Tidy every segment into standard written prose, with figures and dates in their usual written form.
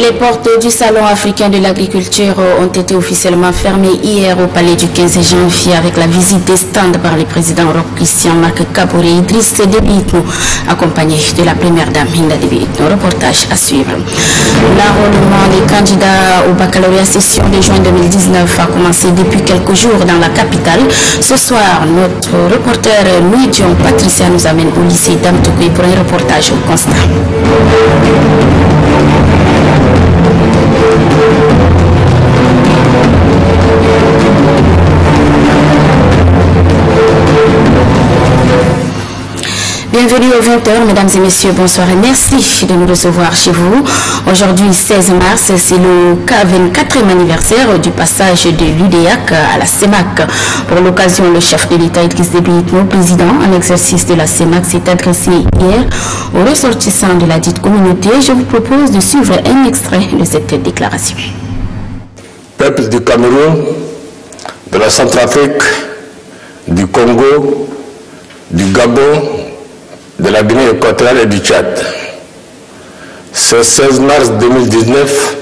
Les portes du Salon africain de l'agriculture ont été officiellement fermées hier au palais du 15 janvier avec la visite des stands par le président Roch Christian Marc Kaboré et Idriss Déby Itno, accompagné de la première dame Hinda Déby Itno. Reportage à suivre. L'enrôlement des candidats au baccalauréat session de juin 2019 a commencé depuis quelques jours dans la capitale. Ce soir, notre reporter Louis Dion Patricia nous amène au lycée d'Amtoukoui pour un reportage au constat. Bienvenue aux 20h, mesdames et messieurs, bonsoir et merci de nous recevoir chez vous. Aujourd'hui, 16 mars, c'est le 24e anniversaire du passage de l'UDEAC à la CEMAC. Pour l'occasion, le chef de l'État, Idriss Déby Itno, président en exercice de la CEMAC, s'est adressé hier aux ressortissants de la dite communauté. Je vous propose de suivre un extrait de cette déclaration. Peuple du Cameroun, de la Centrafrique, du Congo, du Gabon, de la Guinée équatoriale et du Tchad. Ce 16 mars 2019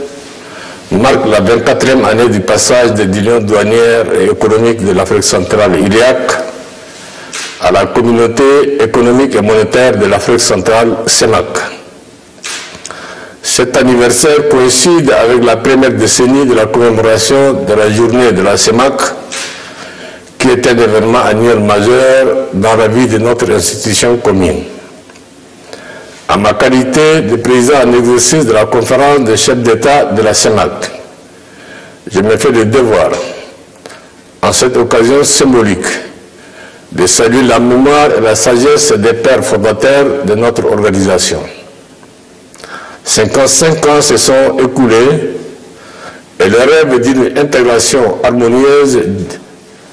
marque la 24e année du passage de l'Union douanière et économique de l'Afrique centrale, UDEAC, à la communauté économique et monétaire de l'Afrique centrale, CEMAC. Cet anniversaire coïncide avec la première décennie de la commémoration de la journée de la CEMAC, qui est un événement annuel majeur dans la vie de notre institution commune. En ma qualité de président en exercice de la conférence des chefs d'État de la CEMAC, je me fais le devoir, en cette occasion symbolique, de saluer la mémoire et la sagesse des pères fondateurs de notre organisation. 55 ans se sont écoulés et le rêve d'une intégration harmonieuse,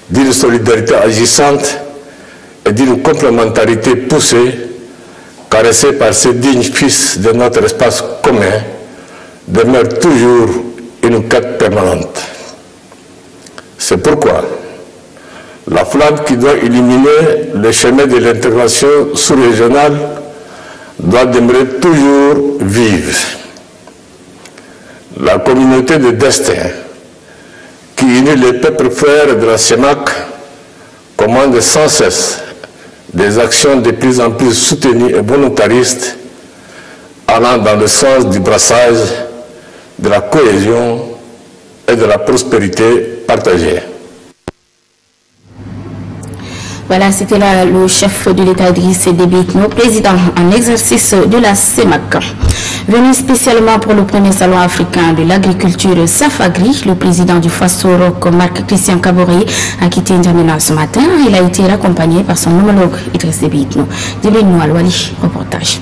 d'une solidarité agissante et d'une complémentarité poussée, caressée par ces dignes fils de notre espace commun, demeure toujours une quête permanente. C'est pourquoi la flamme qui doit illuminer le chemin de l'intégration sous-régionale doit demeurer toujours vive. La communauté de destin qui unit les peuples frères de la CEMAC commande sans cesse des actions de plus en plus soutenues et volontaristes allant dans le sens du brassage, de la cohésion et de la prospérité partagée. Voilà, c'était là le chef de l'État Idriss Déby Itno, président en exercice de la CEMAC. Venu spécialement pour le premier salon africain de l'agriculture Safagri, le président du FASO Roch Marc Christian Kaboré a quitté N'Djamena ce matin. Il a été accompagné par son homologue Idriss Déby Itno. Djibril Noualouali, reportage.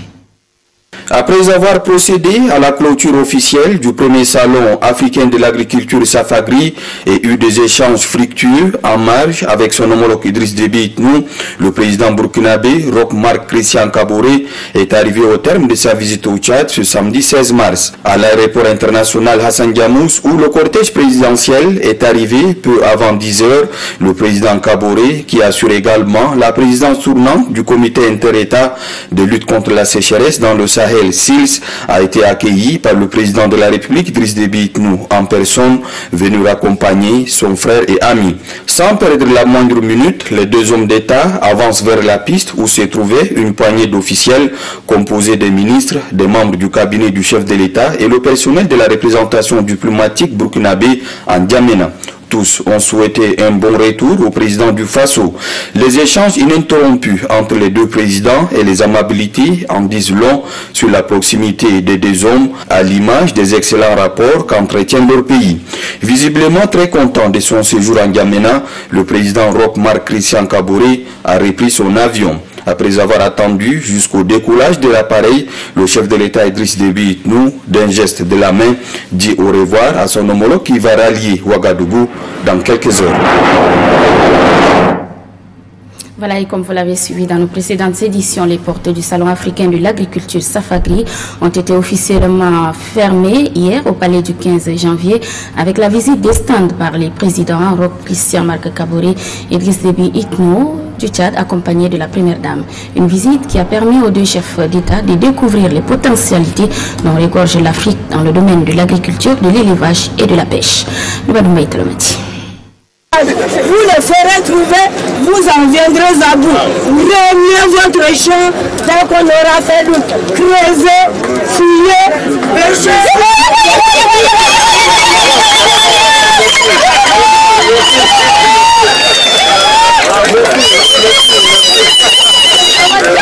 Après avoir procédé à la clôture officielle du premier salon africain de l'agriculture Safagri et eu des échanges fructueux en marge avec son homologue Idriss Déby Itno, le président burkinabé Roch Marc Christian Kaboré est arrivé au terme de sa visite au Tchad ce samedi 16 mars. À l'aéroport international Hassan Diamous, où le cortège présidentiel est arrivé peu avant 10 heures, le président Kaboré, qui assure également la présidence tournante du comité inter-État de lutte contre la sécheresse dans le Sahel, SILS, a été accueilli par le président de la République, Idriss Déby Itno, en personne, venu accompagner son frère et ami. Sans perdre la moindre minute, les deux hommes d'État avancent vers la piste où se trouvait une poignée d'officiels composés des ministres, des membres du cabinet du chef de l'État et le personnel de la représentation diplomatique burkinabé en N'Djamena. Tous ont souhaité un bon retour au président du FASO. Les échanges ininterrompus entre les deux présidents et les amabilités en disent long sur la proximité des deux hommes, à l'image des excellents rapports qu'entretiennent leur pays. Visiblement très content de son séjour en N'Djamena, le président Roch Marc Christian Kaboré a repris son avion. Après avoir attendu jusqu'au décollage de l'appareil, le chef de l'État Idriss Déby Itno, d'un geste de la main, dit au revoir à son homologue qui va rallier Ouagadougou dans quelques heures. Voilà, et comme vous l'avez suivi dans nos précédentes éditions, les portes du Salon africain de l'agriculture Safagri ont été officiellement fermées hier au palais du 15 janvier avec la visite des stands par les présidents Roch-Christian Marc-Kabore et Idriss Déby Itno du Tchad, accompagné de la première dame. Une visite qui a permis aux deux chefs d'État de découvrir les potentialités dont regorge l'Afrique dans le domaine de l'agriculture, de l'élevage et de la pêche. Vous les ferez trouver, vous en viendrez à bout. Remuez votre champ dès qu'on aura fait le creuser, fouiller, pêcher.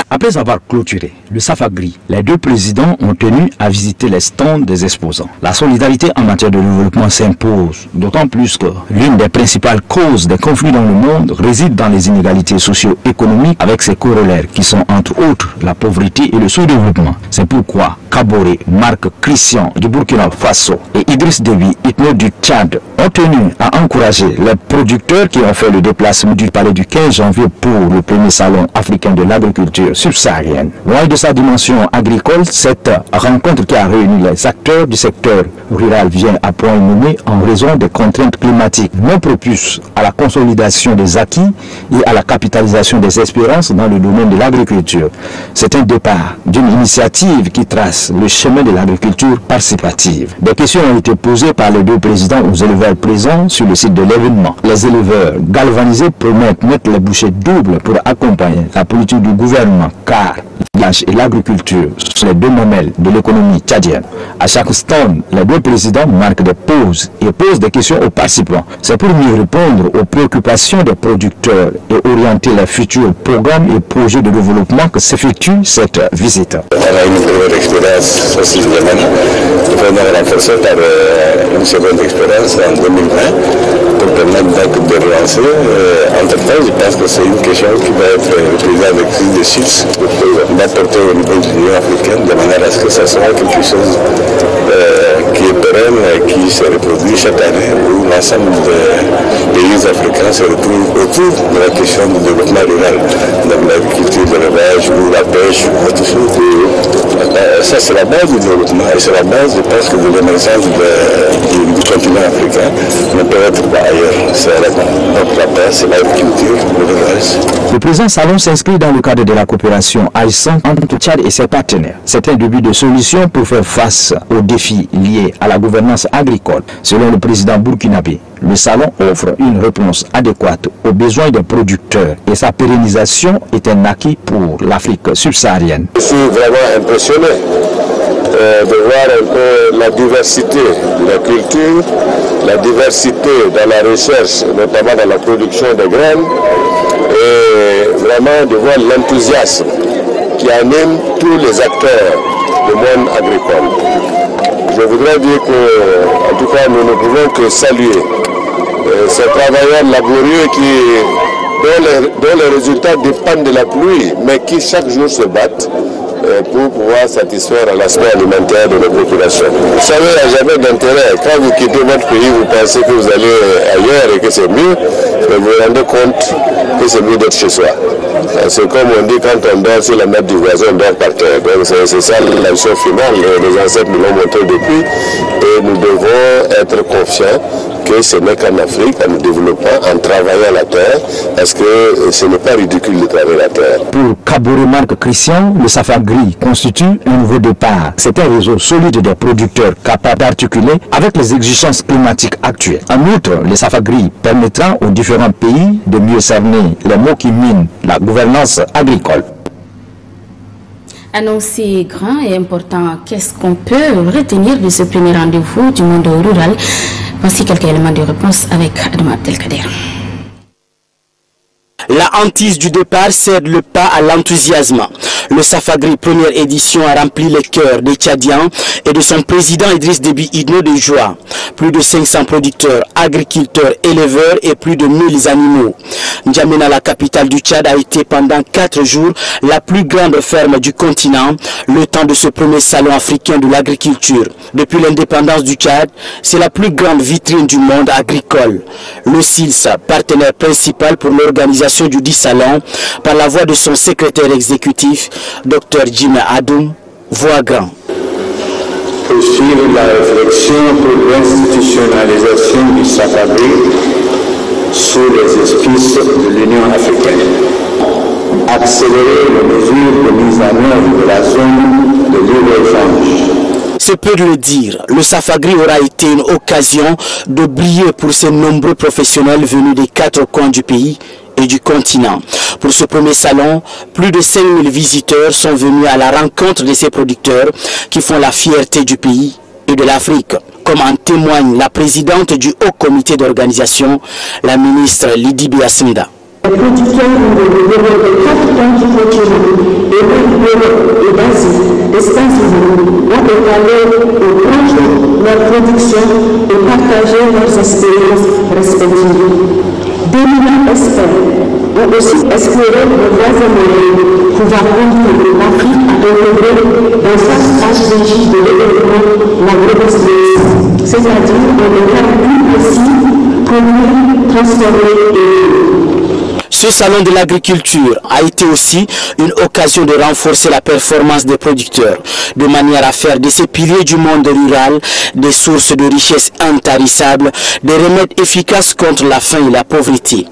Après avoir clôturé le Safagri, les deux présidents ont tenu à visiter les stands des exposants. La solidarité en matière de développement s'impose, d'autant plus que l'une des principales causes des conflits dans le monde réside dans les inégalités socio-économiques avec ses corollaires qui sont entre autres la pauvreté et le sous-développement. C'est pourquoi Kabore, Marc-Christian du Burkina Faso et Idriss Déby Itno du Tchad ont tenu à encourager les producteurs qui ont fait le déplacement du palais du 15 janvier pour le premier salon africain de l'agriculture subsaharienne. Loin de sa dimension agricole, cette rencontre qui a réuni les acteurs du secteur rural vient à point nommé en raison des contraintes climatiques non propices à la consolidation des acquis et à la capitalisation des espérances dans le domaine de l'agriculture. C'est un départ d'une initiative qui trace le chemin de l'agriculture participative. Des questions ont été posées par les deux présidents aux éleveurs présents sur le site de l'événement. Les éleveurs galvanisés promettent mettre les bouchées doubles pour accompagner la politique du gouvernement, car l'élevage et l'agriculture sont les deux mamelles de l'économie tchadienne. À chaque stand, les deux présidents marquent des pauses et posent des questions aux participants. C'est pour mieux répondre aux préoccupations des producteurs et orienter les futurs programmes et projets de développement que s'effectue cette visite. On a une première expérience aussi vraiment. Nous venons renforcer par une seconde expérience en 2020 pour permettre de relancer. Entre-temps, je pense que c'est une question qui va être reprise avec plus de chiffres d'apporter au niveau de l'Union africaine de manière à ce que ça soit quelque chose qui est pérenne et qui se reproduit chaque année, où l'ensemble des pays africains se retrouvent autour de la question du développement rural, dans l'agriculture, l'élevage ou la pêche ou autre chose. Ça c'est la base du développement et c'est la base, je pense, de l'émergence du continent africain, mais peut-être pas ailleurs. C'est donc la base, c'est l'agriculture, l'élevage. Le présent salon s'inscrit dans le cadre de la coopération agissante entre Tchad et ses partenaires. C'est un début de solution pour faire face aux défis liés à la gouvernance agricole. Selon le président burkinabé, le salon offre une réponse adéquate aux besoins des producteurs et sa pérennisation est un acquis pour l'Afrique subsaharienne. Je suis vraiment impressionné de voir un peu la diversité de la culture, la diversité dans la recherche, notamment dans la production de graines, et vraiment de voir l'enthousiasme qui anime tous les acteurs du monde agricole. Je voudrais dire que, en tout cas, nous ne pouvons que saluer ces travailleurs laborieux dont les résultats dépendent de la pluie, mais qui chaque jour se battent pour pouvoir satisfaire l'aspect alimentaire de nos populations. Vous savez, il n'y a jamais d'intérêt. Quand vous quittez votre pays, vous pensez que vous allez ailleurs et que c'est mieux, mais vous vous rendez compte que c'est mieux d'être chez soi. C'est comme on dit, quand on dort sur la nappe du voisin, on dort par terre. Donc c'est ça la leçon finale. Les ancêtres nous l'ont montré depuis. Et nous devons être confiants que ce n'est qu'en Afrique, en nous développant, en travaillant la terre, parce que ce n'est pas ridicule de travailler la terre. Pour Kabore Marc-Christian, le Safagri constitue un nouveau départ. C'est un réseau solide des producteurs capables d'articuler avec les exigences climatiques actuelles. En outre, le Safagri permettra aux différents pays de mieux cerner les mots qui minent la gouvernance agricole. Annoncé grand et important, qu'est-ce qu'on peut retenir de ce premier rendez-vous du monde rural? Voici quelques éléments de réponse avec Adam Abdelkader. La hantise du départ cède le pas à l'enthousiasme. Le Safagri première édition a rempli les cœurs des Tchadiens et de son président Idriss Déby Itno de joie. Plus de 500 producteurs, agriculteurs, éleveurs et plus de 1000 animaux. N'Djamena, la capitale du Tchad, a été pendant 4 jours la plus grande ferme du continent, le temps de ce premier salon africain de l'agriculture. Depuis l'indépendance du Tchad, c'est la plus grande vitrine du monde agricole. Le SILS, partenaire principal pour l'organisation l'organisation du dit salon par la voix de son secrétaire exécutif, Dr Jim Adoum, voix grand. Poursuivre la réflexion pour l'institutionnalisation du Safagri sous les auspices de l'Union africaine. Accélérer les mesures de mise en œuvre de la zone de libre-échange. C'est peu de le dire, le Safagri aura été une occasion de briller pour ces nombreux professionnels venus des 4 coins du pays et du continent. Pour ce premier salon, plus de 5000 visiteurs sont venus à la rencontre de ces producteurs qui font la fierté du pays et de l'Afrique, comme en témoigne la présidente du Haut Comité d'organisation, la ministre Lydie Biasinda. Les producteurs de 4 coins du continent et d'Europe et d'Asie, des États-Unis, ont étalé au grand jour leur production et partagé leurs expériences respectives. D'éminents experts ont aussi exploré le voisin moyen pouvoir conduire l'Afrique à intégrer dans sa stratégie de développement l'agrobusiness, c'est-à-dire dans le cadre plus précis, produire, transformer et Ce salon de l'agriculture a été aussi une occasion de renforcer la performance des producteurs, de manière à faire de ces piliers du monde rural des sources de richesse intarissables, des remèdes efficaces contre la faim et la pauvreté.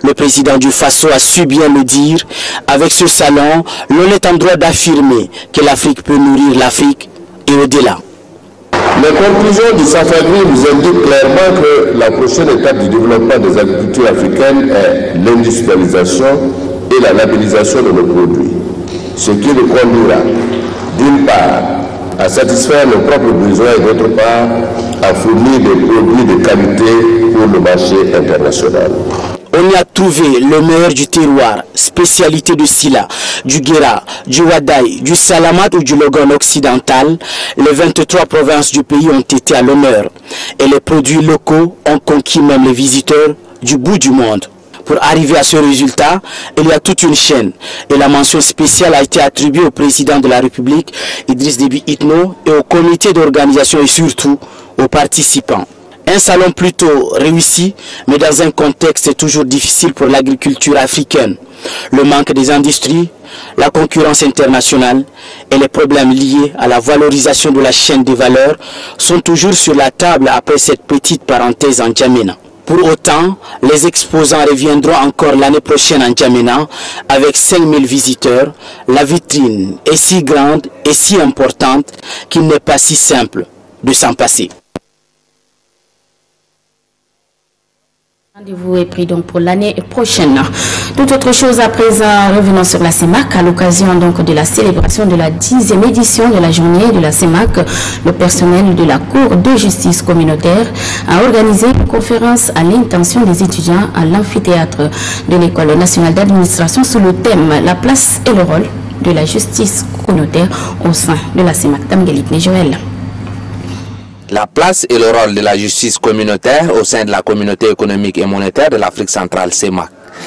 Le président du FASO a su bien le dire, avec ce salon, l'on est en droit d'affirmer que l'Afrique peut nourrir l'Afrique et au-delà. Les conclusions du Safagri nous indiquent clairement que la prochaine étape du développement des agricultures africaines est l'industrialisation et la labellisation de nos produits, ce qui nous conduira d'une part à satisfaire nos propres besoins et d'autre part à fournir des produits de qualité pour le marché international. On y a trouvé le meilleur du terroir, spécialité de Silla, du Guéra, du Wadaï, du Salamat ou du Logon occidental. Les 23 provinces du pays ont été à l'honneur et les produits locaux ont conquis même les visiteurs du bout du monde. Pour arriver à ce résultat, il y a toute une chaîne et la mention spéciale a été attribuée au président de la République, Idriss Déby Itno, et au comité d'organisation et surtout aux participants. Un salon plutôt réussi, mais dans un contexte toujours difficile pour l'agriculture africaine. Le manque des industries, la concurrence internationale et les problèmes liés à la valorisation de la chaîne des valeurs sont toujours sur la table après cette petite parenthèse en N'Djamena. Pour autant, les exposants reviendront encore l'année prochaine en N'Djamena avec 5000 visiteurs. La vitrine est si grande et si importante qu'il n'est pas si simple de s'en passer. Rendez-vous est pris donc pour l'année prochaine. Toute autre chose à présent, revenons sur la CEMAC. À l'occasion donc de la célébration de la 10e édition de la journée de la CEMAC, le personnel de la Cour de justice communautaire a organisé une conférence à l'intention des étudiants à l'amphithéâtre de l'École nationale d'administration sous le thème « La place et le rôle de la justice communautaire au sein de la CEMAC ». Tamgelit Joël. La place et le rôle de la justice communautaire au sein de la communauté économique et monétaire de l'Afrique centrale, CEMAC.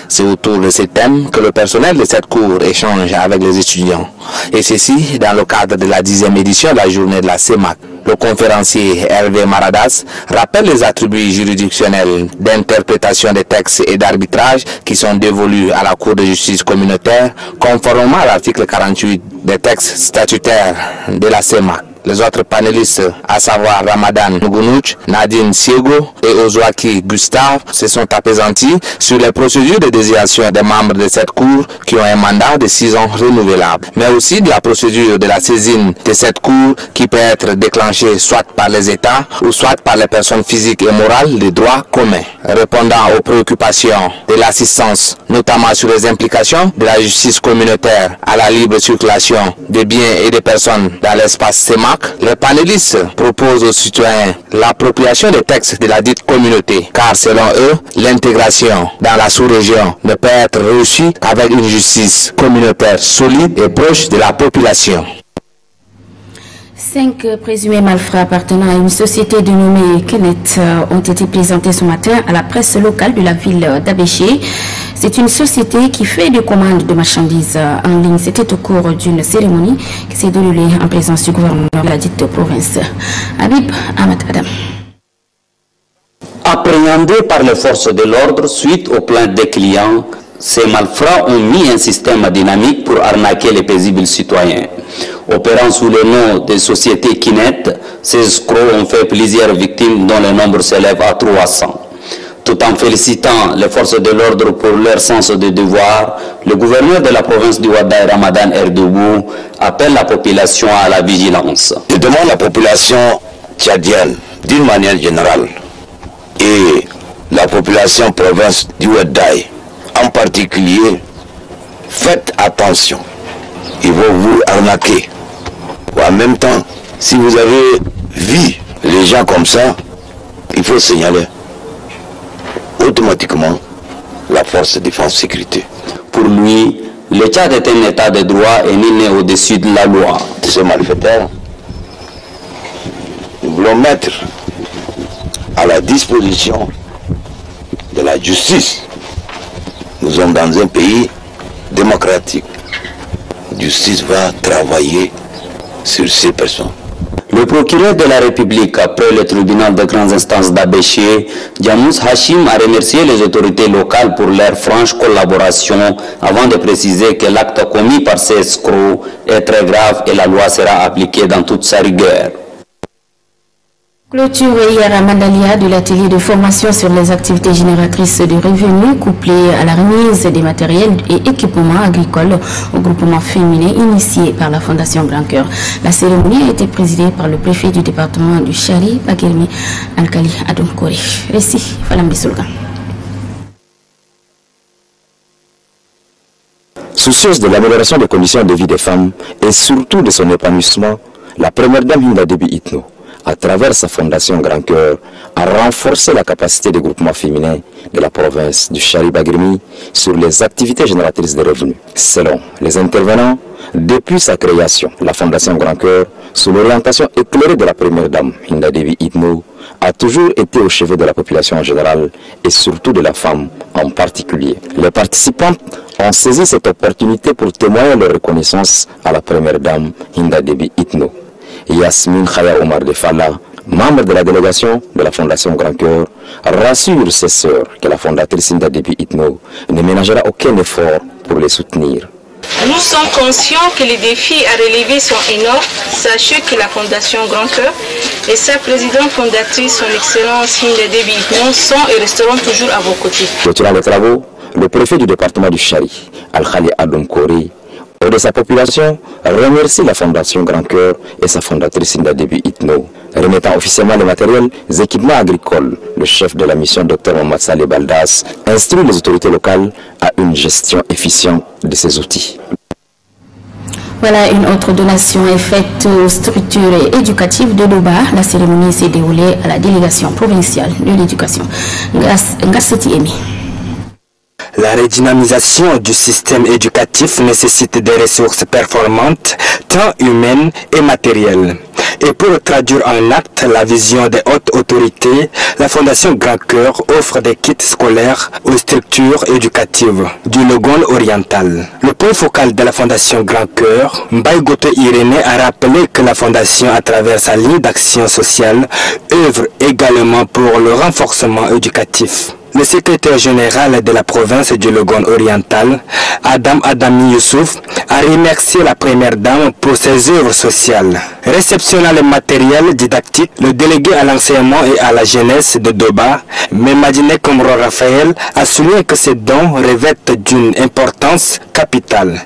C'est autour de ces thèmes que le personnel de cette cour échange avec les étudiants. Et ceci dans le cadre de la 10e édition de la journée de la CEMAC. Le conférencier Hervé Maradas rappelle les attributs juridictionnels d'interprétation des textes et d'arbitrage qui sont dévolus à la Cour de justice communautaire conformément à l'article 48 des textes statutaires de la CEMAC. Les autres panélistes, à savoir Ramadan Ngounoutch, Nadine Siego et Ozouaki Gustave, se sont apaisantis sur les procédures de désignation des membres de cette cour qui ont un mandat de 6 ans renouvelable, mais aussi de la procédure de la saisine de cette cour qui peut être déclenchée soit par les États ou soit par les personnes physiques et morales de droit commun. Répondant aux préoccupations de l'assistance, notamment sur les implications de la justice communautaire à la libre circulation des biens et des personnes dans l'espace CEMAC, les panélistes proposent aux citoyens l'appropriation des textes de la dite communauté, car selon eux, l'intégration dans la sous-région ne peut être réussie qu'avec une justice communautaire solide et proche de la population. 5 présumés malfrats appartenant à une société dénommée Kenneth ont été présentés ce matin à la presse locale de la ville d'Abéché. C'est une société qui fait des commandes de marchandises en ligne. C'était au cours d'une cérémonie qui s'est déroulée en présence du gouverneur de la dite province. Habib Ahmad Adam. Appréhendés par les forces de l'ordre suite aux plaintes des clients, Ces malfrats ont mis un système dynamique pour arnaquer les paisibles citoyens. Opérant sous le nom des sociétés Kinet, ces escrocs ont fait plusieurs victimes dont le nombre s'élève à 300. Tout en félicitant les forces de l'ordre pour leur sens de devoir, le gouverneur de la province du Ouaddaï, Ramadan Erdoubou, appelle la population à la vigilance. Je demande à la population tchadienne, d'une manière générale, et la population province du Ouaddaï en particulier, faites attention. Ils vont vous arnaquer. En même temps, si vous avez vu les gens comme ça, il faut signaler automatiquement la force de défense sécurité. Pour lui, le Tchad est un état de droit et nul n'est au-dessus de la loi. Ces malfaiteurs, nous voulons mettre à la disposition de la justice. Nous sommes dans un pays démocratique. La justice va travailler sur ces personnes. Le procureur de la République, après le tribunal de grandes instances d'Abéché, Djamous Hachim a remercié les autorités locales pour leur franche collaboration avant de préciser que l'acte commis par ces escrocs est très grave et la loi sera appliquée dans toute sa rigueur. Clôture hier à Mandalia de l'atelier de formation sur les activités génératrices de revenus couplées à la remise des matériels et équipements agricoles au groupement féminin initié par la Fondation Grand Cœur. La cérémonie a été présidée par le préfet du département du Chari, Bagirmi Alkali Adomkori. Récit Falam Bissoulgan. Soucieuse de l'amélioration des conditions de vie des femmes et surtout de son épanouissement, la première dame Hinda Déby Itno, à travers sa fondation Grand Cœur, a renforcé la capacité des groupements féminins de la province du Chari-Bagirmi sur les activités génératrices de revenus. Selon les intervenants, depuis sa création, la fondation Grand Cœur, sous l'orientation éclairée de la première dame Hinda Déby Itno, a toujours été au chevet de la population en général et surtout de la femme en particulier. Les participantes ont saisi cette opportunité pour témoigner leur reconnaissance à la première dame Hinda Déby Itno. Yasmine Khaya Omar de Fala, membre de la délégation de la Fondation Grand Cœur, rassure ses sœurs que la fondatrice Hinda Déby Itno ne ménagera aucun effort pour les soutenir. Nous sommes conscients que les défis à relever sont énormes. Sachez que la Fondation Grand Cœur et sa présidente fondatrice, son Excellence Hinda Déby Itno, sont et resteront toujours à vos côtés. Durant les travaux, le préfet du département du Chari, Al-Khali Adomkori, et de sa population, remercie la Fondation Grand Cœur et sa fondatrice Hinda Déby Itno, remettant officiellement les matériels, les équipements agricoles. Le chef de la mission, Dr Mohamed Saleh Baldas, instruit les autorités locales à une gestion efficiente de ces outils. Voilà, une autre donation est faite aux structures éducatives de Doba. La cérémonie s'est déroulée à la délégation provinciale de l'éducation. Ngasseti Emi. La redynamisation du système éducatif nécessite des ressources performantes, tant humaines et matérielles. Et pour traduire en acte la vision des hautes autorités, la Fondation Grand Cœur offre des kits scolaires aux structures éducatives du Logone oriental. Le point focal de la Fondation Grand Cœur, Mbaye Goto Irénée, a rappelé que la Fondation, à travers sa ligne d'action sociale, œuvre également pour le renforcement éducatif. Le secrétaire général de la province du Logone oriental, Adam Adami Youssouf, a remercié la première dame pour ses œuvres sociales. Réceptionnant le matériel didactique, le délégué à l'enseignement et à la jeunesse de Doba, Memadine Komro Raphaël, a souligné que ces dons revêtent d'une importance capitale.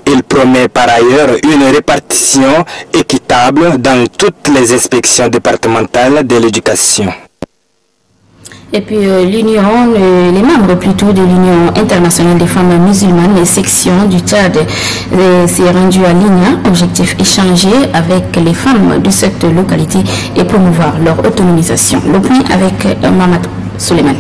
Il promet par ailleurs une répartition équitable dans toutes les inspections départementales de l'éducation. Et puis les membres plutôt de l'Union internationale des femmes musulmanes, les sections du Tchad, s'est rendu à Ligna. Objectif échanger avec les femmes de cette localité et promouvoir leur autonomisation. Le point avec Mamadou Suleiman.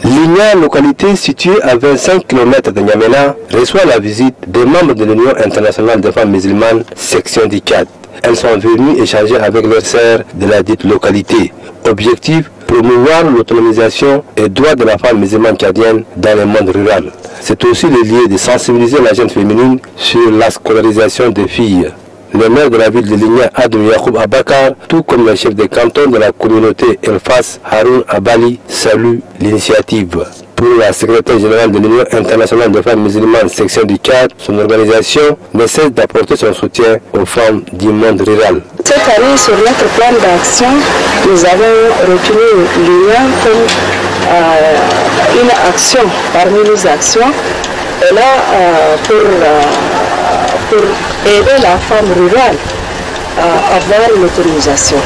Ligna, localité située à 25 km de N'Djamena, reçoit la visite des membres de l'Union internationale des femmes musulmanes, section du Tchad. Elles sont venues échanger avec leurs sœurs de la dite localité. Objectif, promouvoir l'autonomisation et droits de la femme musulmane tchadienne dans le monde rural. C'est aussi le lieu de sensibiliser la jeune féminine sur la scolarisation des filles. Le maire de la ville de Ligna, Adam Yacoub Abakar, tout comme le chef de canton de la communauté Elfas, Haroun Abali, salue l'initiative. Pour la secrétaire générale de l'Union internationale des femmes musulmanes, section du Tchad, son organisation ne cesse d'apporter son soutien aux femmes du monde rural. Cette année, sur notre plan d'action, nous avons retenu l'Union comme une action parmi nos actions. Et là, pour aider la femme rurale à avoir l'autorisation.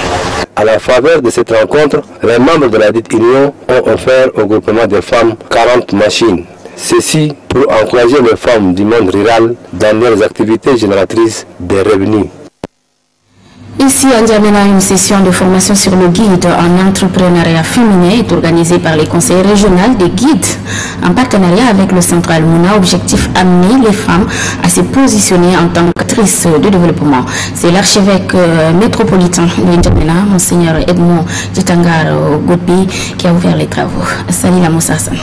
À la faveur de cette rencontre, les membres de la dite union ont offert au groupement des femmes 40 machines. Ceci pour encourager les femmes du monde rural dans leurs activités génératrices de revenus. Ici à N'Djamena, une session de formation sur le guide en entrepreneuriat féminin est organisée par les conseils régionaux des guides en partenariat avec le Central Mouna. Objectif amener les femmes à se positionner en tant qu'actrices de développement. C'est l'archevêque métropolitain de N'Djamena, Monseigneur Edmond Djitangar Godbi, qui a ouvert les travaux. Salila Moussassan.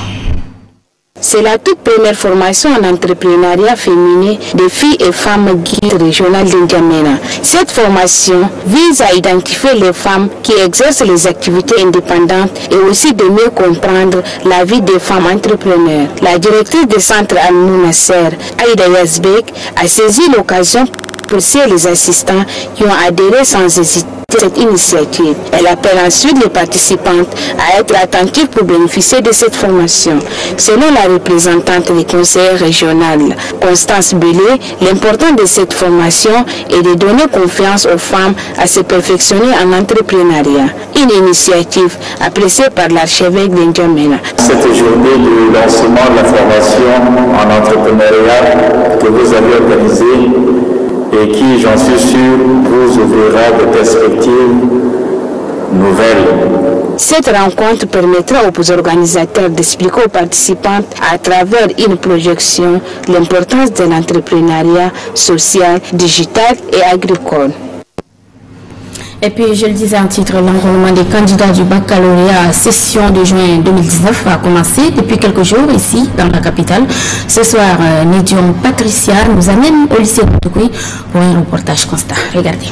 C'est la toute première formation en entrepreneuriat féminin des filles et femmes guides régionales d'N'Djamena. Cette formation vise à identifier les femmes qui exercent les activités indépendantes et aussi de mieux comprendre la vie des femmes entrepreneurs. La directrice du centre Al-Mounasser, Aïda Yazbek, a saisi l'occasion pour pousser les assistants qui ont adhéré sans hésiter à cette initiative. Elle appelle ensuite les participantes à être attentives pour bénéficier de cette formation. Selon la représentante des conseils régionaux, Constance Bélé, l'important de cette formation est de donner confiance aux femmes à se perfectionner en entrepreneuriat. Une initiative appréciée par l'archevêque de N'Djamena. Cette journée de lancement de la formation en entrepreneuriat que vous avez organisée et qui, j'en suis sûr, vous ouvrira des perspectives nouvelles. Cette rencontre permettra aux organisateurs d'expliquer aux participantes à travers une projection l'importance de l'entrepreneuriat social, digital et agricole. Et puis, je le disais en titre, l'enrôlement des candidats du baccalauréat à session de juin 2019 a commencé depuis quelques jours ici, dans la capitale. Ce soir, Nédion Patricia nous amène au lycée de Toukoui pour un reportage constat. Regardez.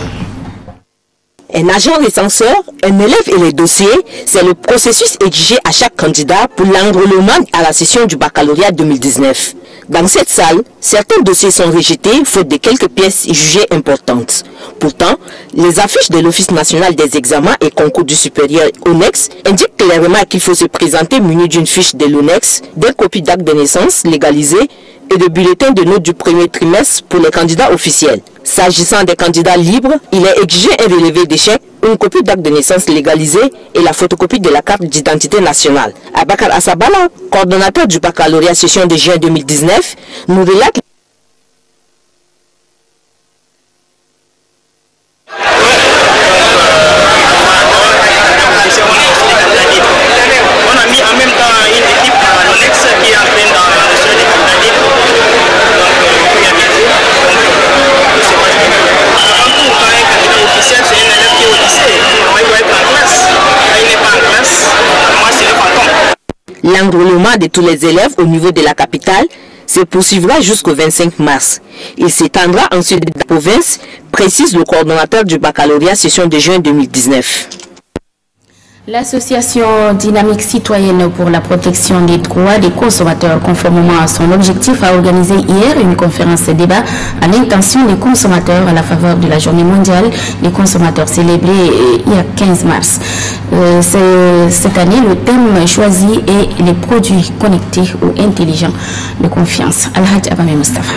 Un agent recenseur, un élève et les dossiers, c'est le processus exigé à chaque candidat pour l'enrôlement à la session du baccalauréat 2019. Dans cette salle, certains dossiers sont rejetés faute de quelques pièces jugées importantes. Pourtant, les affiches de l'Office national des examens et concours du supérieur ONEX indiquent clairement qu'il faut se présenter muni d'une fiche de l'ONEX, d'une copie d'acte de naissance légalisée et de bulletin de notes du premier trimestre pour les candidats officiels. S'agissant des candidats libres, il est exigé un relevé d'échec, une copie d'acte de naissance légalisée et la photocopie de la carte d'identité nationale. Abakar Asabala, coordonnateur du baccalauréat session de juin 2019, nous relate l'enrôlement de tous les élèves au niveau de la capitale se poursuivra jusqu'au 25 mars. Il s'étendra ensuite de la province, précise le coordonnateur du baccalauréat session de juin 2019. L'association dynamique citoyenne pour la protection des droits des consommateurs, conformément à son objectif, a organisé hier une conférence débat à l'intention des consommateurs à la faveur de la journée mondiale des consommateurs célébrée hier 15 mars. Cette année, le thème choisi est les produits connectés ou intelligents de confiance. Al-Hajj Abame Mustafa.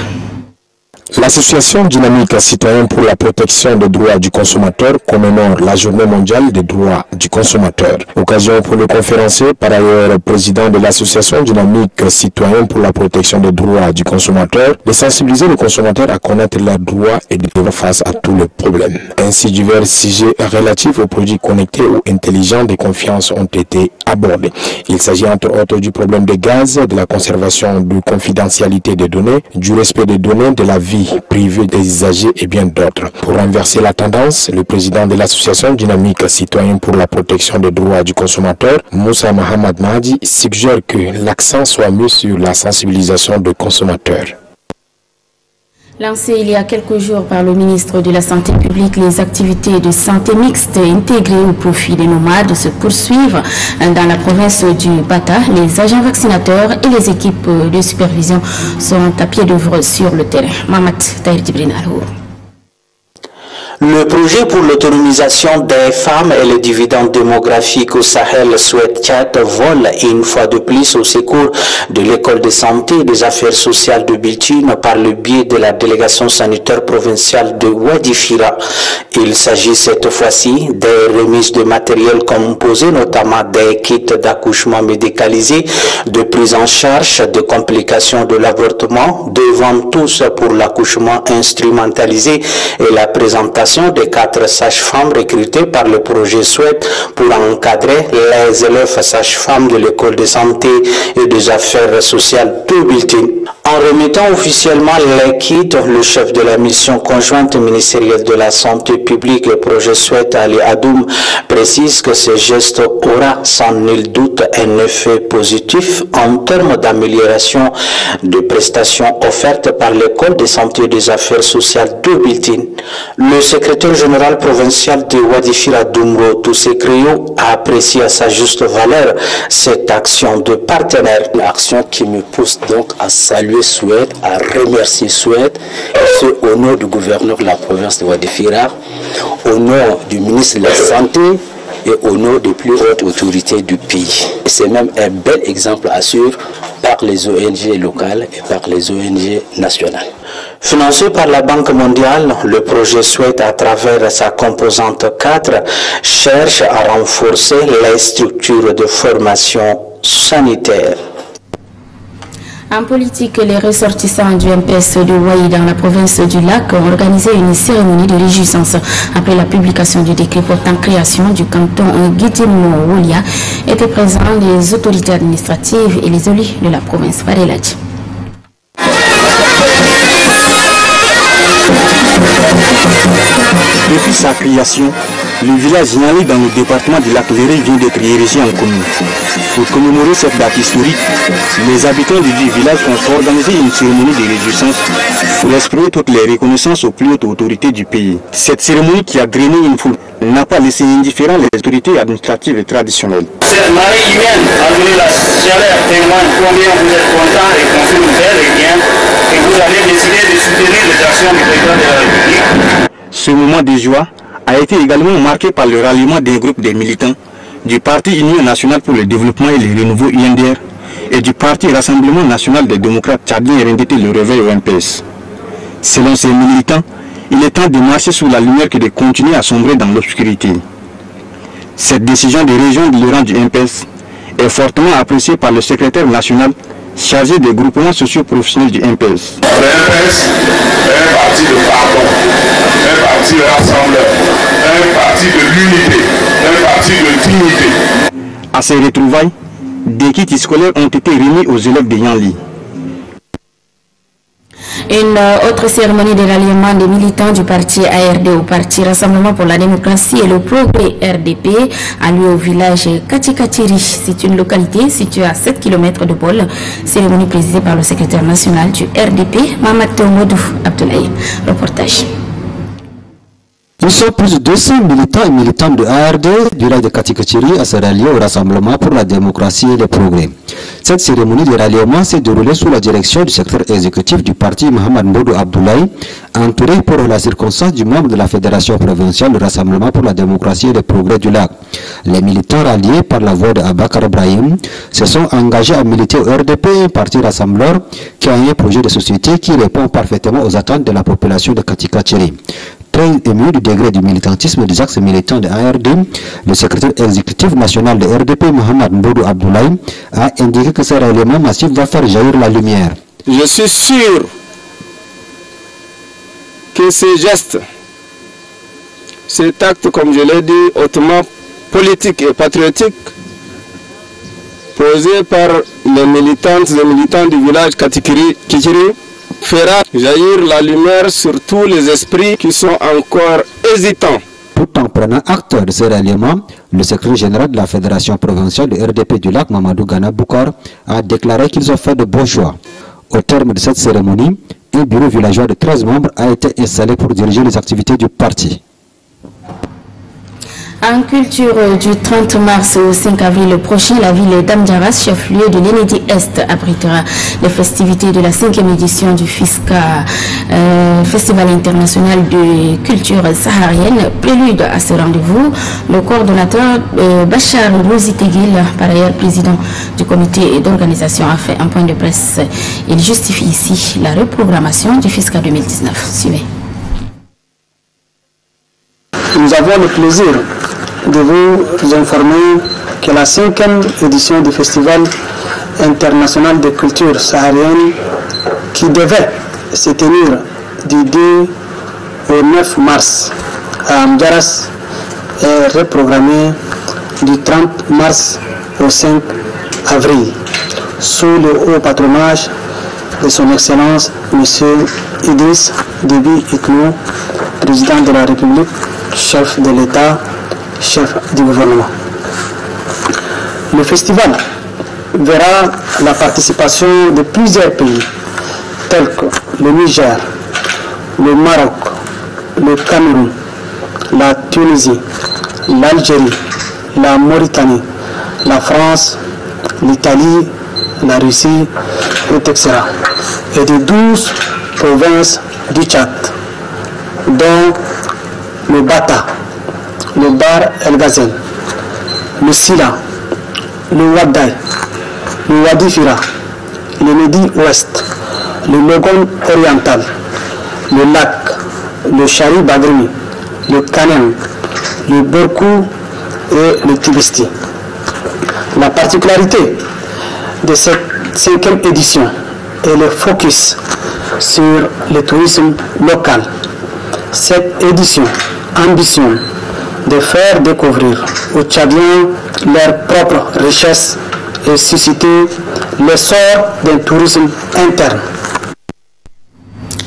L'association dynamique citoyenne pour la protection des droits du consommateur commémore la journée mondiale des droits du consommateur. Occasion pour le conférencier, par ailleurs président de l'association dynamique citoyenne pour la protection des droits du consommateur, de sensibiliser le consommateur à connaître leurs droits et de faire face à tous les problèmes. Ainsi, divers sujets relatifs aux produits connectés ou intelligents de confiance ont été abordés. Il s'agit entre autres du problème des gaz, de la conservation de confidentialité des données, du respect des données, de la vie privée des usagers et bien d'autres. Pour renverser la tendance, le président de l'association dynamique citoyenne pour la protection des droits du consommateur, Moussa Mohamed Mahdi, suggère que l'accent soit mis sur la sensibilisation des consommateurs. Lancé il y a quelques jours par le ministre de la Santé publique, les activités de santé mixte intégrées au profit des nomades se poursuivent dans la province du Bata. Les agents vaccinateurs et les équipes de supervision sont à pied d'œuvre sur le terrain. Mamat Tahir Djibril Alhour. Le projet pour l'autonomisation des femmes et les dividendes démographiques au Sahel souhaite Tchad vole une fois de plus au secours de l'école de santé et des affaires sociales de Biltine par le biais de la délégation sanitaire provinciale de Wadifira. Il s'agit cette fois-ci des remises de matériel composé notamment des kits d'accouchement médicalisés, de prise en charge de complications de l'avortement, de ventouse pour l'accouchement instrumentalisé et la présentation des 4 sages-femmes recrutées par le projet SWET pour encadrer les élèves sages-femmes de l'école de santé et des affaires sociales de Biltine. En remettant officiellement les kits, le chef de la mission conjointe ministérielle de la santé publique et projet SWET, Ali Adoum, précise que ce geste aura sans nul doute un effet positif en termes d'amélioration de prestations offertes par l'école de santé et des affaires sociales de Biltine. Le secrétaire général provincial de Wadifira Doumro Toussé Créo a apprécié à sa juste valeur cette action de partenaire. Une action qui me pousse donc à saluer Souet, à remercier Souet, et ce au nom du gouverneur de la province de Wadifira, au nom du ministre de la Santé et au nom des plus hautes autorités du pays. C'est même un bel exemple à suivre par les ONG locales et par les ONG nationales. Financé par la Banque mondiale, le projet SWET, à travers sa composante 4, cherche à renforcer les structures de formation sanitaire. En politique, les ressortissants du MPS de Ouaï dans la province du Lac ont organisé une cérémonie de réjouissance après la publication du décret portant création du canton Guitimo-Oulia. Étaient présents les autorités administratives et les élus de la province. Varelati. Depuis sa création, le village Niali dans le département du lac Léré vient d'être érigé en commune. Pour commémorer cette date historique, les habitants du village ont organisé une cérémonie de réjouissance pour exprimer toutes les reconnaissances aux plus hautes autorités du pays. Cette cérémonie qui a drainé une foule n'a pas laissé indifférents les autorités administratives et traditionnelles. Cette marée humaine a donné la chaleur témoigne combien vous êtes contents et confirme bel et bien que vous avez décidé de soutenir les actions du président de la République. Ce moment de joie a été également marqué par le ralliement des groupes des militants du Parti Union nationale pour le développement et le renouveau UNDR et du Parti Rassemblement national des démocrates tchadiens RNDT le réveil au MPS. Selon ces militants, il est temps de marcher sous la lumière que de continuer à sombrer dans l'obscurité. Cette décision de région de l'Iran du MPS est fortement appréciée par le secrétaire national chargé des groupements socio-professionnels du MPS. Le MPS est un parti de pardon, un parti rassembleur, un parti de l'unité, un parti de dignité. À ces retrouvailles, des kits scolaires ont été remis aux élèves de Yanli. Une autre cérémonie de ralliement des militants du parti ARD au parti Rassemblement pour la démocratie et le progrès RDP a lieu au village Katikatiri. C'est une localité située à 7 km de Bol. Cérémonie présidée par le secrétaire national du RDP, Mamad Teomodou Abdoulaye. Reportage. Ils sont plus de 200 militants et militantes de ARD du village de Katikatiri à se rallier au Rassemblement pour la démocratie et le progrès. Cette cérémonie de ralliement s'est déroulée sous la direction du secrétaire exécutif du parti Mohamed Mbodou Abdoulaye, entouré pour la circonstance du membre de la Fédération provinciale du Rassemblement pour la démocratie et le progrès du lac. Les militants ralliés par la voix de Abakar Ibrahim se sont engagés à militer au RDP, un parti rassembleur qui a un projet de société qui répond parfaitement aux attentes de la population de Katikatiri. Très ému du degré du militantisme des axes militants de ARD, le secrétaire exécutif national de RDP, Mohamed Mbodou Abdoulaye, a indiqué que ce ralliement massif va faire jaillir la lumière. Je suis sûr que ces gestes, cet acte, comme je l'ai dit, hautement politique et patriotique, posé par les militantes et militants du village Katikatiri, fera jaillir la lumière sur tous les esprits qui sont encore hésitants. Tout en prenant acte de ce ralliement, le secrétaire général de la Fédération provinciale de RDP du lac, Mamadou Gana Boukar, a déclaré qu'ils ont fait de bons choix. Au terme de cette cérémonie, Un bureau villageois de 13 membres a été installé pour diriger les activités du parti. En culture, du 30 mars au 5 avril prochain, la ville d'Amdjaras, chef-lieu de l'Enedi-Est, abritera les festivités de la 5e édition du FISCA, Festival international de culture saharienne. Prélude à ce rendez-vous, le coordonnateur Bachar Louzitegil, par ailleurs président du comité d'organisation, a fait un point de presse. Il justifie ici la reprogrammation du FISCA 2019. Suivez. Nous avons le plaisir de vous informer que la 5e édition du Festival international de culture saharienne, qui devait se tenir du 2 au 9 mars à Amdjaras, est reprogrammée du 30 mars au 5 avril, sous le haut patronage de son Excellence M. Idriss Déby Itno, président de la République, chef de l'État, chef du gouvernement. Le festival verra la participation de plusieurs pays tels que le Niger, le Maroc, le Cameroun, la Tunisie, l'Algérie, la Mauritanie, la France, l'Italie, la Russie, etc. et de 12 provinces du Tchad, dont le Bata, le Bar El Ghazel, le Sila, le Waddaï, le Wadi Fira, le Midi Ouest, le Logon Oriental, le Lac, le Chari Badri, le Kanem, le Borkou et le Tibisti. La particularité de cette 5e édition est le focus sur le tourisme local. Cette édition ambitionne de faire découvrir aux Tchadiens leurs propres richesses et susciter l'essor d'un tourisme interne.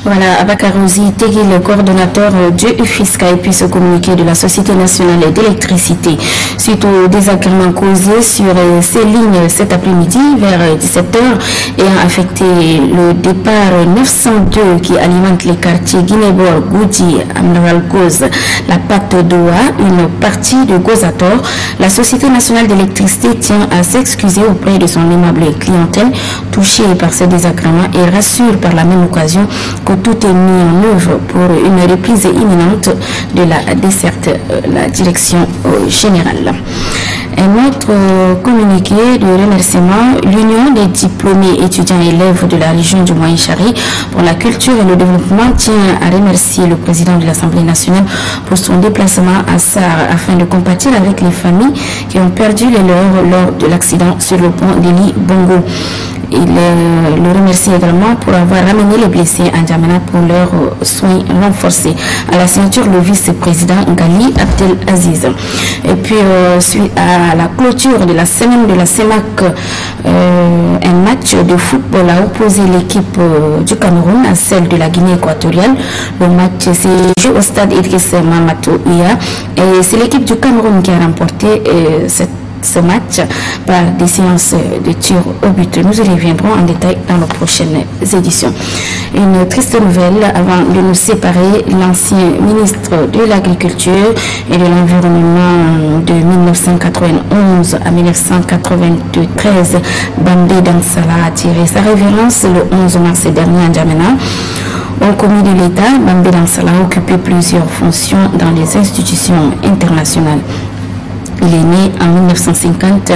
Voilà, Abakarouzi Tegui, le coordonnateur du FISCA, et puis ce communiqué de la Société nationale d'électricité suite au désagrément causé sur ces lignes cet après-midi vers 17h ayant affecté le départ 902 qui alimente les quartiers Guinébor, Goudi, Amnaval Goz, la Pacte d'Oua, une partie de Gozator. La Société nationale d'électricité tient à s'excuser auprès de son aimable clientèle touchée par ces désagréments et rassure par la même occasion que tout est mis en œuvre pour une reprise imminente de la desserte, la direction générale. Un autre communiqué de remerciement, l'Union des diplômés étudiants et élèves de la région du Moyen-Chari pour la culture et le développement tient à remercier le président de l'Assemblée nationale pour son déplacement à Sarre afin de compatir avec les familles qui ont perdu les leurs lors de l'accident sur le pont d'Eli Bongo. Il le remercie également pour avoir ramené les blessés à N'Djamena pour leurs soins renforcés. À la ceinture, le vice-président Gali Abdel Aziz. Et puis, suite à la clôture de la semaine de la CEMAC, un match de football a opposé l'équipe du Cameroun à celle de la Guinée équatoriale. Le match s'est joué au stade Idriss Mamato Ouya et c'est l'équipe du Cameroun qui a remporté ce match par des séances de tir au but. Nous y reviendrons en détail dans nos prochaines éditions. Une triste nouvelle avant de nous séparer, l'ancien ministre de l'Agriculture et de l'Environnement de 1991 à 1993, Bambé Dansala, a tiré sa révérence le 11 mars dernier à N'Djamena. Au commis de l'État, Bambé Dansala a occupé plusieurs fonctions dans les institutions internationales. Il est né en 1950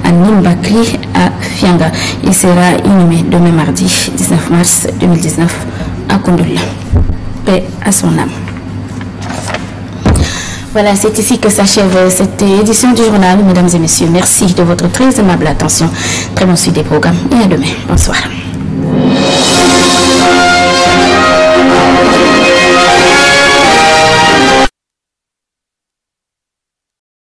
à Nimbakri, à Fianga. Il sera inhumé demain mardi 19 mars 2019 à Kondoula. Paix à son âme. Voilà, c'est ici que s'achève cette édition du journal. Mesdames et messieurs, merci de votre très aimable attention. Très bon suivi des programmes et à demain. Bonsoir.